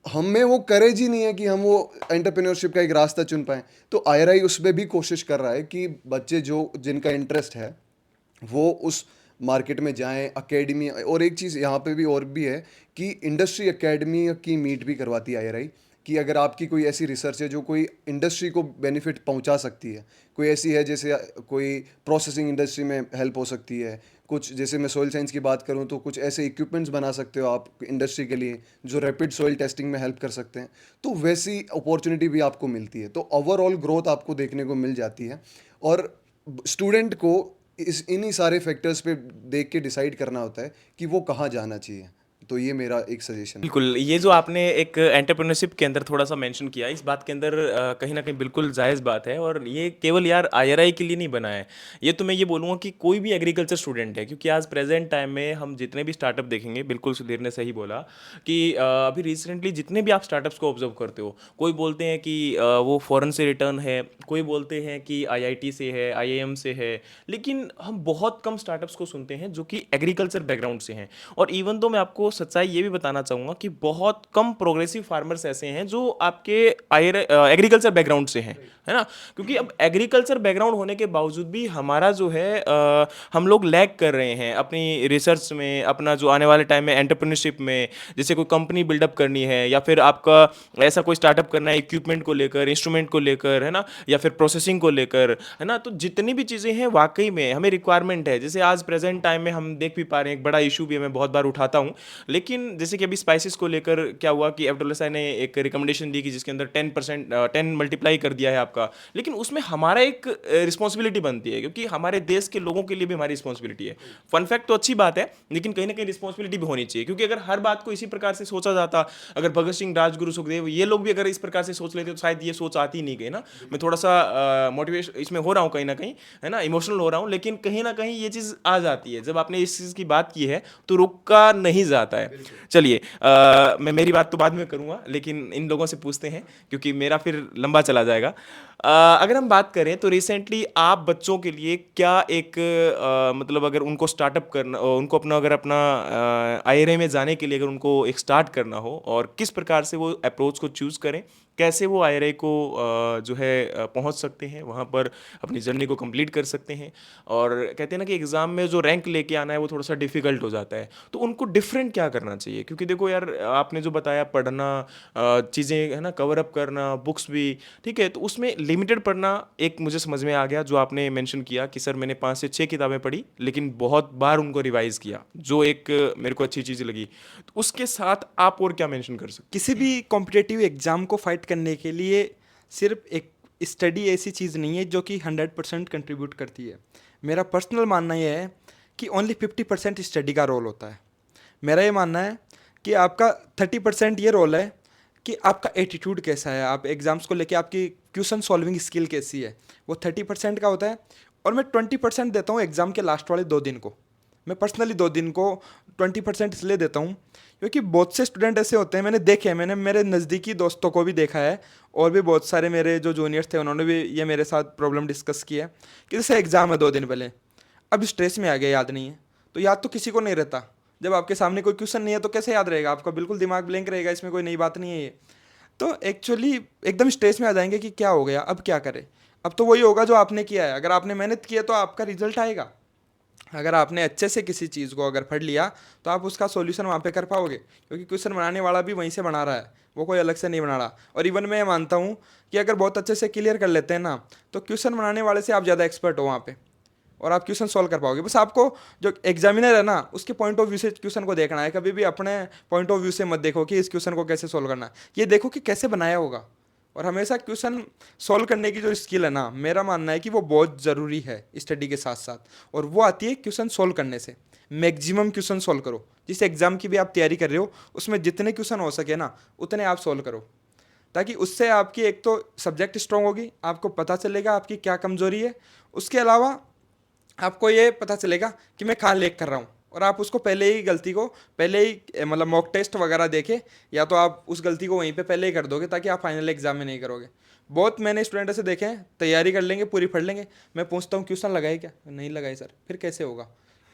हम में वो करेज ही नहीं है कि हम वो एंटरप्रेन्योरशिप का एक रास्ता चुन पाएँ। तो आईआरआई उसमें भी कोशिश कर रहा है कि बच्चे जो जिनका इंटरेस्ट है वो उस मार्केट में जाएं, एकेडमी। और एक चीज़ यहाँ पे भी और भी है कि इंडस्ट्री एकेडमी की मीट भी करवाती है आईआरआई, कि अगर आपकी कोई ऐसी रिसर्च है जो कोई इंडस्ट्री को बेनिफिट पहुंचा सकती है, कोई ऐसी है जैसे कोई प्रोसेसिंग इंडस्ट्री में हेल्प हो सकती है, कुछ जैसे मैं सॉइल साइंस की बात करूं तो कुछ ऐसे इक्विपमेंट्स बना सकते हो आप इंडस्ट्री के लिए जो रैपिड सॉइल टेस्टिंग में हेल्प कर सकते हैं, तो वैसी अपॉर्चुनिटी भी आपको मिलती है। तो ओवरऑल ग्रोथ आपको देखने को मिल जाती है। और स्टूडेंट को इन्हीं सारे फैक्टर्स पे देख के डिसाइड करना होता है कि वो कहाँ जाना चाहिए। तो ये मेरा एक सजेशन है। बिल्कुल, ये जो आपने एक एंटरप्रेन्योरशिप के अंदर थोड़ा-सा मेंशन किया, इस बात के अंदर कहीं न कहीं बिल्कुल जायज़ बात है और ये केवल यार आईआरआई के लिए नहीं बना है। ये तो मैं ये बोलूँगा कि कोई भी एग्रीकल्चर स्टूडेंट है, क्योंकि आज प्रेज़ेंट टाइम में हम जितने भी स्टार्टअप देखेंगे, बिल्कुल सुधीर ने सही बोला कि अभी रिसेंटली जितने भी आप स्टार्टअप्स को ऑब्ज़र्व करते हो, कोई बोलते हैं कि वो फ़ॉरेन से रिटर्न है, कोई बोलते हैं कि आईआईटी से है, आईआईएम से है, लेकिन हम बहुत कम स्टार्टअप्स को सुनते हैं जो कि एग्रीकल्चर बैकग्राउंड से हैं। और इवन तो मैं आपको सच्चाई ये भी बताना चाहूँगा कि बहुत कम प्रोग्रेसिव फार्मर्स ऐसे हैं जो आपके एग्रीकल्चर बैकग्राउंड से हैं, है ना? क्योंकि अब एग्रीकल्चर बैकग्राउंड होने के बावजूद भी हमारा जो है हम लोग लैग कर रहे हैं अपनी रिसर्च में, अपना जो आने वाले टाइम में एंटरप्रेन्योरशिप में, जैसे कोई कंपनी बिल्डअप करनी है या फिर आपका ऐसा कोई स्टार्टअप करना है इक्विपमेंट को लेकर, इंस्ट्रूमेंट को लेकर, है ना? या फिर प्रोसेसिंग को लेकर, है ना? तो जितनी भी चीज़ें हैं वाक़ई में हमें रिक्वायरमेंट है। जैसे आज प्रेज़ेंट टाइम में हम देख भी पा रहे हैं, एक बड़ा इश्यू भी है, मैं बहुत बार उठाता हूँ। लेकिन जैसे कि अभी स्पाइसेस को लेकर क्या हुआ कि एफडब्ल्यूएसआई ने एक रिकमेंडेशन दी कि जिसके अंदर 10 मल्टीप्लाई कर दिया है आपका, लेकिन उसमें हमारा एक रिस्पॉन्सिबिलिटी बनती है, क्योंकि हमारे देश के लोगों के लिए भी हमारी रिस्पॉन्सिबिलिटी है। फन फैक्ट तो अच्छी बात है, लेकिन कहीं ना कहीं रिस्पॉन्सिबिलिटी भी होनी चाहिए, क्योंकि अगर हर बात को इसी प्रकार से सोचा जाता, अगर भगत सिंह, राजगुरु, सुखदेव ये लोग भी अगर इस प्रकार से सोच लेते तो शायद ये सोच आती नहीं गई ना। मैं थोड़ा सा मोटिवेशन इसमें हो रहा हूँ कहीं ना कहीं, है ना, इमोशनल हो रहा हूँ, लेकिन कहीं ना कहीं ये चीज़ आ जाती है जब आपने इस चीज़ की बात की है तो रुका नहीं जाता है। चलिए, मैं मेरी बात तो बाद में करूँगा, लेकिन इन लोगों से पूछते हैं क्योंकि मेरा फिर लंबा चला जाएगा। अगर हम बात करें तो रिसेंटली आप बच्चों के लिए क्या एक मतलब अगर उनको स्टार्टअप करना, उनको अपना अगर अपना आईआरआई में जाने के लिए अगर उनको एक स्टार्ट करना हो और किस प्रकार से वो अप्रोच को चूज़ करें, कैसे वो आईआरआई को जो है पहुंच सकते हैं, वहां पर अपनी जर्नी को कंप्लीट कर सकते हैं। और कहते हैं ना कि एग्ज़ाम में जो रैंक लेके आना है वो थोड़ा सा डिफिकल्ट हो जाता है, तो उनको डिफरेंट क्या करना चाहिए? क्योंकि देखो यार, आपने जो बताया पढ़ना, चीज़ें है ना, कवर अप करना, बुक्स भी ठीक है, तो उसमें लिमिटेड पढ़ना एक मुझे समझ में आ गया, जो आपने मेंशन किया कि सर मैंने 5 से 6 किताबें पढ़ी लेकिन बहुत बार उनको रिवाइज किया, जो एक मेरे को अच्छी चीज़ लगी। तो उसके साथ आप और क्या मेंशन कर सकते? किसी भी कॉम्पिटिटिव एग्ज़ाम को फाइट करने के लिए सिर्फ एक स्टडी ऐसी चीज़ नहीं है जो कि 100% कंट्रीब्यूट करती है। मेरा पर्सनल मानना यह है कि ओनली 50% स्टडी का रोल होता है। मेरा ये मानना है कि आपका 30% ये रोल है कि आपका एटीट्यूड कैसा है, आप एग्ज़ाम्स को लेके आपकी क्वेश्चन सॉल्विंग स्किल कैसी है, वो 30% का होता है। और मैं 20% देता हूँ एग्ज़ाम के लास्ट वाले 2 दिन को। मैं पर्सनली 2 दिन को 20% इसलिए देता हूँ क्योंकि बहुत से स्टूडेंट ऐसे होते हैं, मैंने देखे हैं, मैंने मेरे नज़दीकी दोस्तों को भी देखा है और भी बहुत सारे मेरे जो जूनियर्स थे उन्होंने भी ये मेरे साथ प्रॉब्लम डिस्कस की है कि जैसे एग्ज़ाम है 2 दिन पहले, अब स्ट्रेस में आ गया, याद नहीं है। तो याद तो किसी को नहीं रहता, जब आपके सामने कोई क्वेश्चन नहीं है तो कैसे याद रहेगा आपका, बिल्कुल दिमाग ब्लैंक रहेगा, इसमें कोई नई बात नहीं है ये। तो एक्चुअली एकदम स्ट्रेस में आ जाएंगे कि क्या हो गया, अब क्या करें। अब तो वही होगा जो आपने किया है, अगर आपने मेहनत की है तो आपका रिजल्ट आएगा। अगर आपने अच्छे से किसी चीज़ को अगर पढ़ लिया तो आप उसका सॉल्यूशन वहाँ पे कर पाओगे, क्योंकि क्वेश्चन बनाने वाला भी वहीं से बना रहा है, वो कोई अलग से नहीं बना रहा। और इवन मैं मानता हूँ कि अगर बहुत अच्छे से क्लियर कर लेते हैं ना, तो क्वेश्चन बनाने वाले से आप ज़्यादा एक्सपर्ट हो वहाँ पे और आप क्वेश्चन सॉल्व कर पाओगे। बस आपको जो एग्जामिनर है ना, उसके पॉइंट ऑफ व्यू से क्वेश्चन को देखना है, कभी भी अपने पॉइंट ऑफ व्यू से मत देखो कि इस क्वेश्चन को कैसे सॉल्व करना है, ये देखो कि कैसे बनाया होगा। और हमेशा क्वेश्चन सॉल्व करने की जो स्किल है ना, मेरा मानना है कि वो बहुत ज़रूरी है स्टडी के साथ साथ, और वो आती है क्वेश्चन सॉल्व करने से। मैक्सिमम क्वेश्चन सॉल्व करो, जिस एग्ज़ाम की भी आप तैयारी कर रहे हो उसमें जितने क्वेश्चन हो सके ना उतने आप सॉल्व करो, ताकि उससे आपकी एक तो सब्जेक्ट स्ट्रॉन्ग होगी, आपको पता चलेगा आपकी क्या कमज़ोरी है, उसके अलावा आपको ये पता चलेगा कि मैं कहाँ लैग कर रहा हूँ, और आप उसको पहले ही गलती को पहले ही मतलब मॉक टेस्ट वगैरह देके या तो आप उस गलती को वहीं पे पहले ही कर दोगे ताकि आप फाइनल एग्जाम में नहीं करोगे। बहुत मैंने स्टूडेंट ऐसे देखे हैं, तैयारी कर लेंगे, पूरी पढ़ लेंगे, मैं पूछता हूँ क्वेश्चन लगाए क्या, नहीं लगाए सर, फिर कैसे होगा?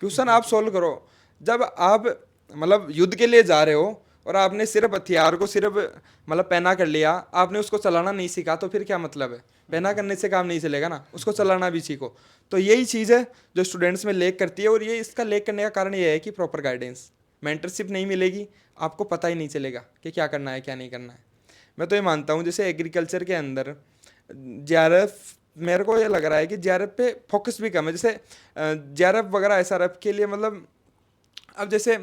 क्वेश्चन आप सोल्व करो। जब आप मतलब युद्ध के लिए जा रहे हो और आपने सिर्फ हथियार को सिर्फ मतलब पहना कर लिया, आपने उसको चलाना नहीं सीखा, तो फिर क्या मतलब है? पहना करने से काम नहीं चलेगा ना, उसको चलाना भी सीखो। तो यही चीज़ है जो स्टूडेंट्स में लेक करती है, और ये इसका लेक करने का कारण ये है कि प्रॉपर गाइडेंस, मेंटरशिप नहीं मिलेगी, आपको पता ही नहीं चलेगा कि क्या करना है क्या नहीं करना है। मैं तो ये मानता हूँ जैसे एग्रीकल्चर के अंदर जेआरएफ, मेरे को ये लग रहा है कि जेआरएफ पे फोकस भी कम है। जैसे जेआरएफ वगैरह एसआरएफ के लिए मतलब अब जैसे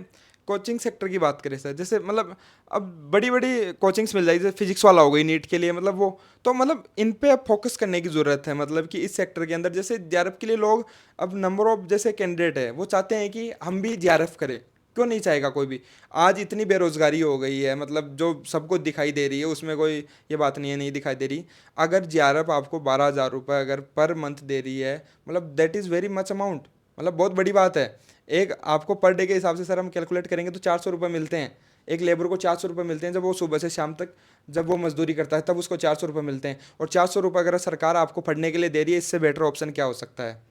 कोचिंग सेक्टर की बात करें सर, जैसे मतलब अब बड़ी बड़ी कोचिंग्स मिल जाएगी, जैसे फिजिक्स वाला हो गई नीट के लिए, मतलब वो तो मतलब इन पे अब फोकस करने की ज़रूरत है। मतलब कि इस सेक्टर के अंदर जैसे जेआरएफ के लिए लोग अब नंबर ऑफ जैसे कैंडिडेट है वो चाहते हैं कि हम भी जेआरएफ करें, क्यों नहीं चाहेगा कोई भी? आज इतनी बेरोजगारी हो गई है, मतलब जो सबको दिखाई दे रही है, उसमें कोई ये बात नहीं है नहीं दिखाई दे रही। अगर जेआरएफ आपको 12,000 रुपये अगर पर मंथ दे रही है, मतलब that is very much amount, मतलब बहुत बड़ी बात है। एक आपको पर डे के हिसाब से सर हम कैलकुलेट करेंगे तो 400 रुपये मिलते हैं, एक लेबर को 400 रुपये मिलते हैं, जब वो सुबह से शाम तक जब वो मजदूरी करता है तब उसको 400 रुपये मिलते हैं। और 400 रुपये अगर सरकार आपको पढ़ने के लिए दे रही है, इससे बेटर ऑप्शन क्या हो सकता है?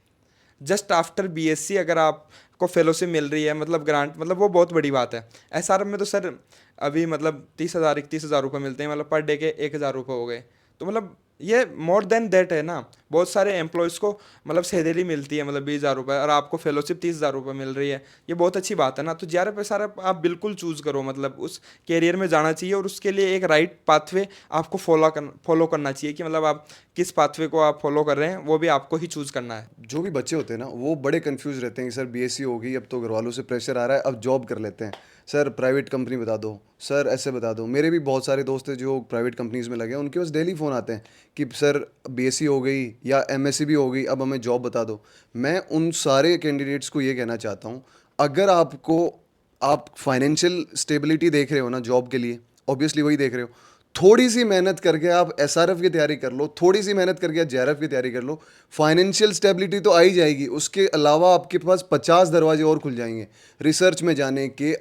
जस्ट आफ्टर बीएससी अगर आपको फेलोशिप मिल रही है, मतलब ग्रांट, मतलब वो बहुत बड़ी बात है। एसआरएफ में तो सर अभी मतलब 30,000 31,000 रुपये मिलते हैं, मतलब पर डे के 1,000 रुपये हो गए, तो मतलब ये मोर देन दैट है ना। बहुत सारे एम्प्लॉयज़ को मतलब सैलरी मिलती है मतलब 20,000 रुपये, और आपको फेलोशिप 30,000 रुपये मिल रही है, ये बहुत अच्छी बात है ना। तो जेआरएफ एसआरएफ आप बिल्कुल चूज़ करो, मतलब उस कैरियर में जाना चाहिए, और उसके लिए एक राइट पाथवे आपको फॉलो करना चाहिए कि मतलब आप किस पाथवे को आप फॉलो कर रहे हैं वो भी आपको ही चूज़ करना है। जो भी बच्चे होते हैं ना वो बड़े कंफ्यूज रहते हैं कि सर बीएससी होगी, अब तो घर वालों से प्रेशर आ रहा है, अब जॉब कर लेते हैं, सर प्राइवेट कंपनी बता दो, सर ऐसे बता दो। मेरे भी बहुत सारे दोस्त हैं जो प्राइवेट कंपनीज में लगे हैं, उनके पास डेली फ़ोन आते हैं कि सर बीएससी हो गई या एमएससी भी हो गई, अब हमें जॉब बता दो। मैं उन सारे कैंडिडेट्स को ये कहना चाहता हूँ, अगर आप फाइनेंशियल स्टेबिलिटी देख रहे हो ना जॉब के लिए, ऑब्वियसली वही देख रहे हो, थोड़ी सी मेहनत करके आप एसआरएफ की तैयारी कर लो, थोड़ी सी मेहनत करके आप जेआरएफ की तैयारी कर लो, फाइनेंशियल स्टेबिलिटी तो आ ही जाएगी। उसके अलावा आपके पास 50 दरवाजे और खुल जाएंगे रिसर्च में जाने के।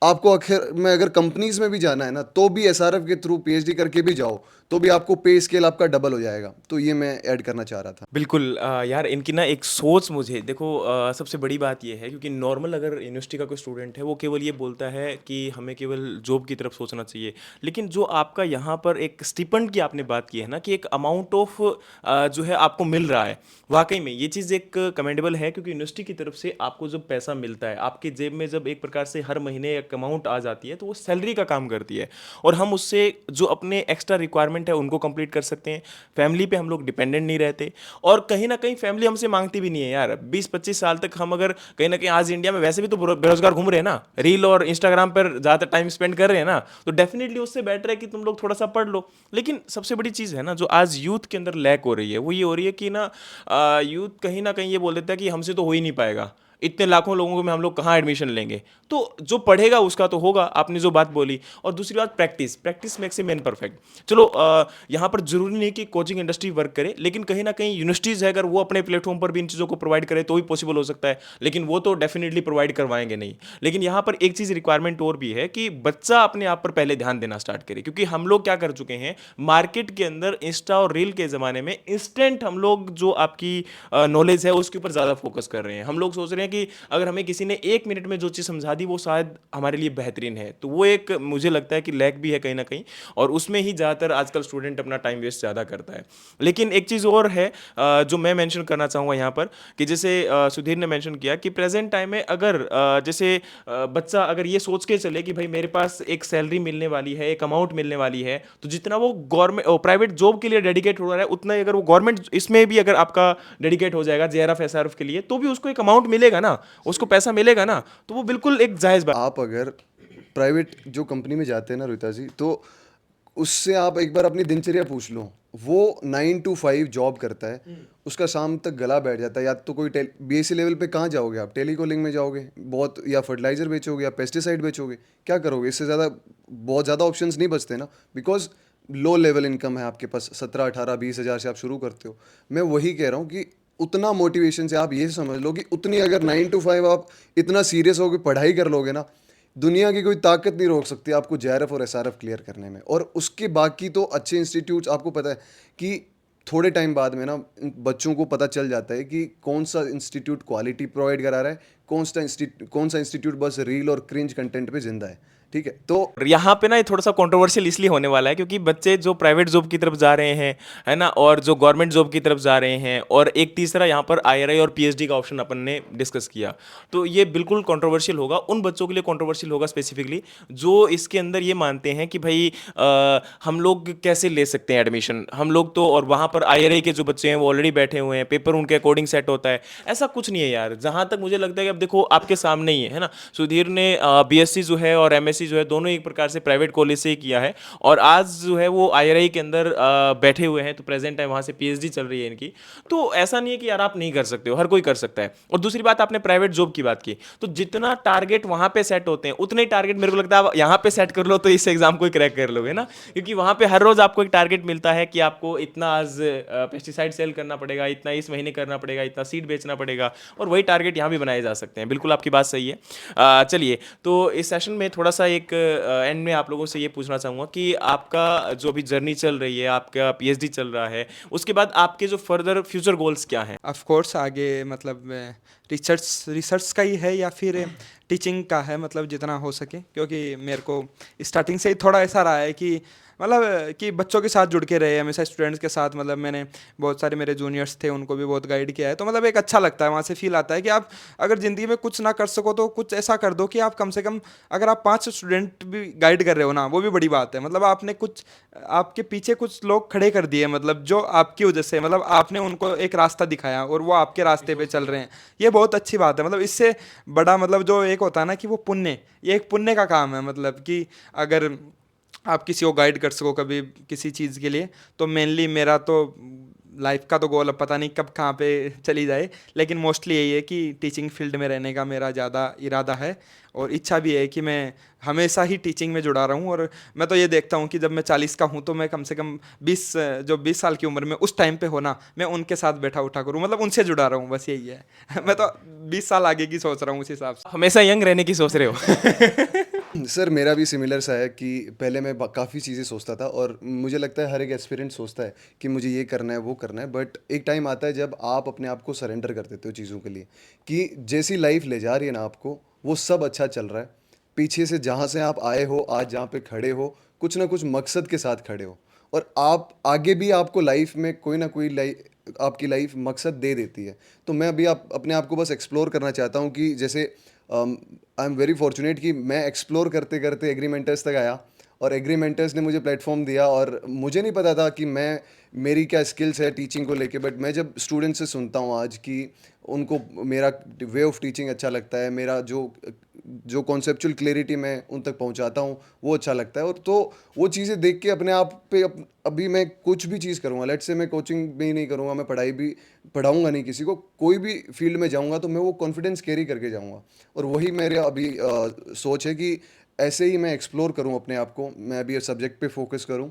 आपको आखिर में अगर कंपनीज में भी जाना है ना, तो भी एसआरएफ के थ्रू पीएचडी करके भी जाओ, तो भी आपको पे स्केल आपका डबल हो जाएगा। तो ये मैं ऐड करना चाह रहा था। बिल्कुल यार इनकी ना एक सोच मुझे देखो सबसे बड़ी बात ये है क्योंकि नॉर्मल अगर यूनिवर्सिटी का कोई स्टूडेंट है वो केवल ये बोलता है कि हमें केवल जॉब की तरफ सोचना चाहिए, लेकिन जो आपका यहाँ पर एक स्टिपेंड की आपने बात की है ना कि एक अमाउंट ऑफ जो है आपको मिल रहा है, वाकई में ये चीज़ एक कमेंडेबल है क्योंकि यूनिवर्सिटी की तरफ से आपको जब पैसा मिलता है आपके जेब में, जब एक प्रकार से हर महीने एक अमाउंट आ जाती है तो वो सैलरी का काम करती है, और हम उससे जो अपने एक्स्ट्रा रिक्वायरमेंट है उनको कंप्लीट कर सकते हैं। फैमिली पे हम लोग डिपेंडेंट नहीं रहते, और कहीं ना कहीं फैमिली हमसे मांगती भी नहीं है यार। 20-25 साल तक हम अगर कहीं ना कहीं आज इंडिया में वैसे भी तो बेरोजगार घूम रहे हैं ना, रील और इंस्टाग्राम पर ज़्यादा टाइम स्पेंड कर रहे हैं ना, तो डेफिनेटली उससे बेटर है कि तुम लोग थोड़ा सा पढ़ लो। लेकिन सबसे बड़ी चीज़ है ना जो आज यूथ के अंदर लैक हो रही है वो ये हो रही है कि ना यूथ कहीं ना कहीं ये बोल देता है कि हमसे तो हो ही नहीं पाएगा, इतने लाखों लोगों में हम लोग कहाँ एडमिशन लेंगे। तो जो पढ़ेगा उसका तो होगा, आपने जो बात बोली। और दूसरी बात practice, practice makes a man perfect. चलो यहाँ पर जरूरी नहीं कि कोचिंग इंडस्ट्री वर्क करे, लेकिन कहीं ना कहीं यूनिवर्सिटीज़ है अगर वो अपने प्लेटफॉर्म पर भी इन चीज़ों को प्रोवाइड करे तो भी पॉसिबल हो सकता है, लेकिन वो तो डेफिनेटली प्रोवाइड करवाएंगे नहीं। लेकिन यहाँ पर एक चीज़ रिक्वायरमेंट और भी है कि बच्चा अपने आप पर पहले ध्यान देना स्टार्ट करे, क्योंकि हम लोग क्या कर चुके हैं मार्केट के अंदर, इंस्टा और रील के ज़माने में इंस्टेंट हम लोग जो आपकी नॉलेज है उसके ऊपर ज़्यादा फोकस कर रहे हैं। हम लोग सोच रहे हैं कि अगर हमें किसी ने 1 मिनट में जो चीज़ समझा दी वो शायद हमारे लिए बेहतरीन है, तो वो एक मुझे लगता है कि लैक भी है कहीं ना कहीं, और उसमें ही ज़्यादातर आजकल स्टूडेंट अपना टाइम वेस्ट ज़्यादा करता है। लेकिन एक चीज़ और है जो मैं मेंशन करना चाहूँगा यहाँ पर, कि जैसे सुधीर ने मेंशन किया कि प्रेजेंट टाइम में अगर जैसे बच्चा अगर ये सोच के चले कि भाई मेरे पास एक सैलरी मिलने वाली है, एक अमाउंट मिलने वाली है, तो जितना वो गवर्नमेंट प्राइवेट जॉब के लिए डेडिकेट हो रहा है उतना ही अगर वो गवर्नमेंट इसमें भी अगर आपका डेडिकेट हो जाएगा जेआरएफ एसआरएफ के लिए, तो भी उसको एक अमाउंट मिलेगा ना, उसको पैसा मिलेगा ना, तो वो बिल्कुल एक जायज़ बात। आप अगर प्राइवेट जो कंपनी में जाते हैं ना रोहिता जी, तो उससे आप एक बार अपनी दिनचर्या पूछ लो। वो 9 to 5 जॉब करता है, उसका शाम तक गला बैठ जाता है। या तो कोई बीएससी लेवल पे कहाँ जाओगे आप? टेलीकॉलिंग में जाओगे बहुत, या फर्टिलाइजर बेचोगे या पेस्टिसाइड बेचोगे, क्या करोगे? इससे ज़्यादा बहुत ज़्यादा ऑप्शंस नहीं बचते ना, बिकॉज लो लेवल इनकम है आपके पास, 17 18 20 हज़ार से आप शुरू करते हो। मैं वही कह रहा हूँ कि उतना मोटिवेशन से आप ये समझ लो कि उतनी अगर 9 to 5 आप इतना सीरियस होकर पढ़ाई कर लोगे ना, दुनिया की कोई ताकत नहीं रोक सकती आपको जेआरएफ और एसआरएफ क्लियर करने में। और उसके बाकी तो अच्छे इंस्टीट्यूट्स, आपको पता है कि थोड़े टाइम बाद में ना बच्चों को पता चल जाता है कि कौन सा इंस्टीट्यूट क्वालिटी प्रोवाइड करा रहा है, कौन सा इंस्टीट्यूट बस रील और क्रिंज कंटेंट पे जिंदा है। ठीक है, तो और यहाँ पे ना ये थोड़ा सा कंट्रोवर्शियल इसलिए होने वाला है क्योंकि बच्चे जो प्राइवेट जॉब की तरफ जा रहे हैं, है ना, और जो गवर्नमेंट जॉब की तरफ जा रहे हैं, और एक तीसरा यहाँ पर आईआरआई और पीएचडी का ऑप्शन अपन ने डिस्कस किया, तो ये बिल्कुल कंट्रोवर्शियल होगा। उन बच्चों के लिए कंट्रोवर्शियल होगा स्पेसिफिकली जो इसके अंदर ये मानते हैं कि भाई हम लोग कैसे ले सकते हैं एडमिशन, हम लोग तो, और वहाँ पर आईआरआई के जो बच्चे हैं वो ऑलरेडी बैठे हुए हैं, पेपर उनके अकॉर्डिंग सेट होता है। ऐसा कुछ नहीं है यार, जहाँ तक मुझे लगता है कि अब देखो आपके सामने ही है ना, सुधीर ने बीएससी जो है और एमएससी जो है दोनों एक प्रकार से प्राइवेट कॉलेज से ही किया है, और आज जो है वो आईआरआई के अंदर बैठे हुए हैं, तो प्रेजेंट टाइम वहाँ से पीएचडी चल रही है इनकी। तो ऐसा नहीं है कि यार आप नहीं कर सकते हो, हर कोई कर सकता है। और दूसरी बात, आपने प्राइवेट जॉब की बात की, तो जितना टारगेट वहाँ पे सेट होते हैं उतने ही टारगेट मेरे को लगता है आप यहाँ पे सेट कर लो तो इस एग्जाम को क्रैक कर लोगे ना, क्योंकि वहाँ पे हर रोज आपको एक टारगेट मिलता है कि आपको इतना आज पेस्टिसाइड सेल करना पड़ेगा, इतना इस महीने करना पड़ेगा, इतना सीड बेचना पड़ेगा, और वही टारगेट यहाँ भी बनाए जा सकते हैं। बिल्कुल आपकी बात सही है। चलिए, तो इस सेशन में थोड़ा सा एक एंड में आप लोगों से ये पूछना चाहूँगा कि आपका जो भी जर्नी चल रही है, आपका पीएचडी चल रहा है, उसके बाद आपके जो फर्दर फ्यूचर गोल्स क्या हैं? ऑफ कोर्स आगे मतलब रिसर्च का ही है या फिर टीचिंग का है, मतलब जितना हो सके, क्योंकि मेरे को स्टार्टिंग से ही थोड़ा ऐसा रहा है कि मतलब कि बच्चों के साथ जुड़ के रहे हमेशा, स्टूडेंट्स के साथ। मतलब मैंने बहुत सारे मेरे जूनियर्स थे, उनको भी बहुत गाइड किया है, तो मतलब एक अच्छा लगता है, वहाँ से फील आता है कि आप अगर ज़िंदगी में कुछ ना कर सको तो कुछ ऐसा कर दो कि आप कम से कम, अगर आप 5 स्टूडेंट भी गाइड कर रहे हो ना, वो भी बड़ी बात है। मतलब आपने कुछ, आपके पीछे कुछ लोग खड़े कर दिए, मतलब जो आपकी वजह से, मतलब आपने उनको एक रास्ता दिखाया और वो आपके रास्ते पे चल रहे हैं, ये बहुत अच्छी बात है। मतलब इससे बड़ा मतलब जो एक होता है ना कि वो पुण्य, ये एक पुण्य का काम है। मतलब कि अगर आप किसी को गाइड कर सको कभी किसी चीज़ के लिए, तो मेनली मेरा तो लाइफ का तो गोल अब पता नहीं कब कहाँ पे चली जाए, लेकिन मोस्टली यही है कि टीचिंग फील्ड में रहने का मेरा ज़्यादा इरादा है, और इच्छा भी है कि मैं हमेशा ही टीचिंग में जुड़ा रहूं। और मैं तो ये देखता हूँ कि जब मैं 40 का हूँ तो मैं कम से कम 20 साल की उम्र में उस टाइम पे हो ना, मैं उनके साथ बैठा उठा करूँ, मतलब उनसे जुड़ा रहूँ, बस यही है। मैं तो 20 साल आगे की सोच रहा हूँ उस हिसाब से। हमेशा यंग रहने की सोच रहे हो? सर मेरा भी सिमिलर सा है कि पहले मैं काफ़ी चीज़ें सोचता था, और मुझे लगता है हर एक एस्पिरेंट सोचता है कि मुझे ये करना है वो करना है, बट एक टाइम आता है जब आप अपने आप को सरेंडर कर देते हो चीज़ों के लिए, कि जैसी लाइफ ले जा रही है ना आपको, वो सब अच्छा चल रहा है। पीछे से जहाँ से आप आए हो, आज जहाँ पे खड़े हो, कुछ ना कुछ मकसद के साथ खड़े हो, और आप आगे भी आपको लाइफ में कोई ना कोई आपकी लाइफ मकसद दे देती है। तो मैं अभी अपने आप को बस एक्सप्लोर करना चाहता हूँ कि जैसे आई एम वेरी फॉर्चुनेट कि मैं एक्सप्लोर करते करते एग्रीमेंटर्स तक आया, और एग्रीमेंटर्स ने मुझे प्लेटफॉर्म दिया, और मुझे नहीं पता था कि मेरी क्या स्किल्स है टीचिंग को लेके, बट मैं जब स्टूडेंट से सुनता हूँ आज कि उनको मेरा वे ऑफ टीचिंग अच्छा लगता है, मेरा जो जो कॉन्सेप्चुअल क्लैरिटी मैं उन तक पहुंचाता हूं वो अच्छा लगता है, और तो वो चीज़ें देख के अपने आप पे अभी मैं कुछ भी चीज़ करूंगा, लेट्स से मैं कोचिंग भी नहीं करूंगा, मैं पढ़ाई भी पढ़ाऊंगा नहीं किसी को, कोई भी फील्ड में जाऊंगा तो मैं वो कॉन्फिडेंस कैरी करके जाऊंगा। और वही मेरे अभी सोच है कि ऐसे ही मैं एक्सप्लोर करूं अपने आप को, मैं अभी सब्जेक्ट पे फोकस करूं,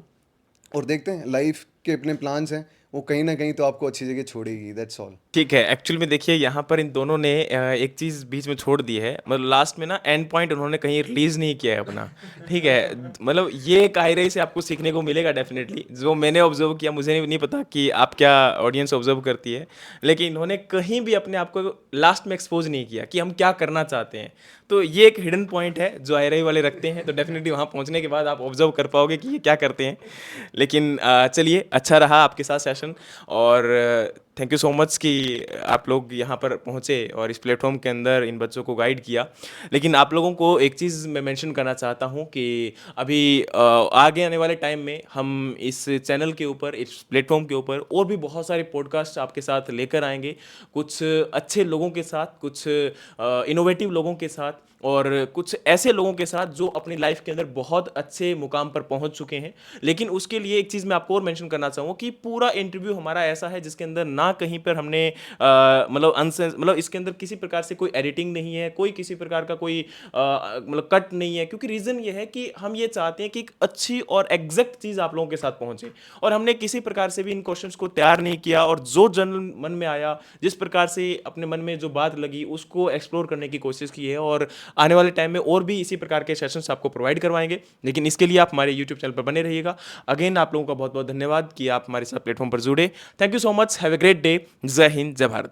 और देखते हैं लाइफ के अपने प्लान्स हैं, वो कहीं ना कहीं तो आपको अच्छी जगह छोड़ेगी, दैट्स ऑल। ठीक है, एक्चुअल में देखिए यहाँ पर इन दोनों ने एक चीज़ बीच में छोड़ दी है, मतलब लास्ट में ना एंड पॉइंट उन्होंने कहीं रिलीज नहीं किया है अपना। ठीक है, मतलब ये एक आयरई से आपको सीखने को मिलेगा डेफिनेटली, जो मैंने ऑब्जर्व किया, मुझे नहीं पता कि आप क्या ऑडियंस ऑब्जर्व करती है, लेकिन इन्होंने कहीं भी अपने आप को लास्ट में एक्सपोज नहीं किया कि हम क्या करना चाहते हैं। तो ये एक हिडन पॉइंट है जो आयरई वाले रखते हैं, तो डेफिनेटली वहाँ पहुँचने के बाद आप ऑब्जर्व कर पाओगे कि ये क्या करते हैं। लेकिन चलिए, अच्छा रहा आपके साथ सेशन, और थैंक यू सो मच कि आप लोग यहाँ पर पहुँचे और इस प्लेटफॉर्म के अंदर इन बच्चों को गाइड किया। लेकिन आप लोगों को एक चीज़ मैं मेंशन करना चाहता हूँ कि अभी आगे आने वाले टाइम में हम इस चैनल के ऊपर, इस प्लेटफॉर्म के ऊपर और भी बहुत सारे पॉडकास्ट आपके साथ लेकर आएंगे, कुछ अच्छे लोगों के साथ, कुछ इनोवेटिव लोगों के साथ, और कुछ ऐसे लोगों के साथ जो अपनी लाइफ के अंदर बहुत अच्छे मुकाम पर पहुंच चुके हैं। लेकिन उसके लिए एक चीज़ मैं आपको और मेंशन करना चाहूँगा कि पूरा इंटरव्यू हमारा ऐसा है जिसके अंदर ना कहीं पर हमने मतलब अनसेंस मतलब इसके अंदर किसी प्रकार से कोई एडिटिंग नहीं है, कोई किसी प्रकार का कोई मतलब कट नहीं है, क्योंकि रीज़न ये है कि हम ये चाहते हैं कि एक अच्छी और एग्जैक्ट चीज़ आप लोगों के साथ पहुंचे। और हमने किसी प्रकार से भी इन क्वेश्चंस को तैयार नहीं किया, और जो जनरल मन में आया, जिस प्रकार से अपने मन में जो बात लगी, उसको एक्सप्लोर करने की कोशिश की है। और आने वाले टाइम में और भी इसी प्रकार के सेशंस आपको प्रोवाइड करवाएंगे, लेकिन इसके लिए आप हमारे यूट्यूब चैनल पर बने रहिएगा। अगेन आप लोगों का बहुत बहुत धन्यवाद कि आप हमारे साथ प्लेटफॉर्म पर जुड़े। Thank you so much, have a great day. जय हिंद, जय भारत।